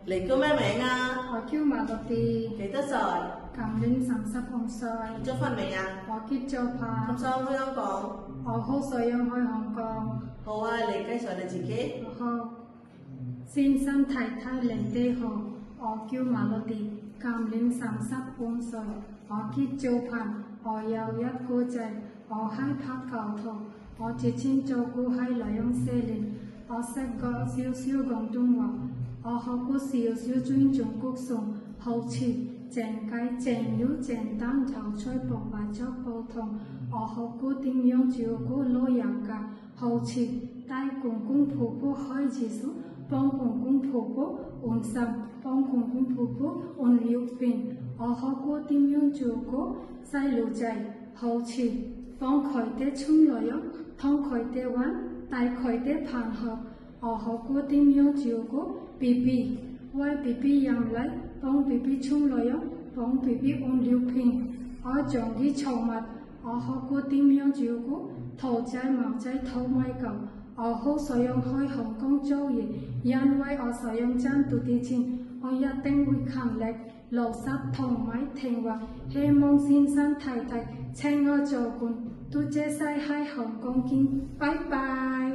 你叫咩名啊？我叫馬樂地，幾多歲？今年35歲。結咗婚未啊？我結咗婚。咁想去香港？我好想去香港。好啊，你介紹你自己。好，先生太太你哋好，我叫馬樂地，今年35歲。我結咗婚，我有一個仔，我係拍教徒，我之前做過喺內容4年，我識過少少廣東話，我學過少少尊重歌頌，好似正解正料正單就吹薄或者普通，我學過點樣照顧老人家，好似帶公公婆婆開廁所，幫公公婆婆換衫，幫公公婆婆換尿片。我學過點樣照顧細路仔，好似幫佢哋沖涼浴，幫佢哋玩，帶佢哋攀河。我學過點樣照顧 BB， 餵 BB 飲奶，幫 BB 沖涼浴，幫 BB 換尿片。我中意寵物，我學過點樣照顧兔仔、貓仔、兔米狗。我好想去香港做嘢，因為我想賺到啲錢，我一定會勤力、老實同埋聽話。希望先生太太請我做官，多謝晒喺香港見，拜拜。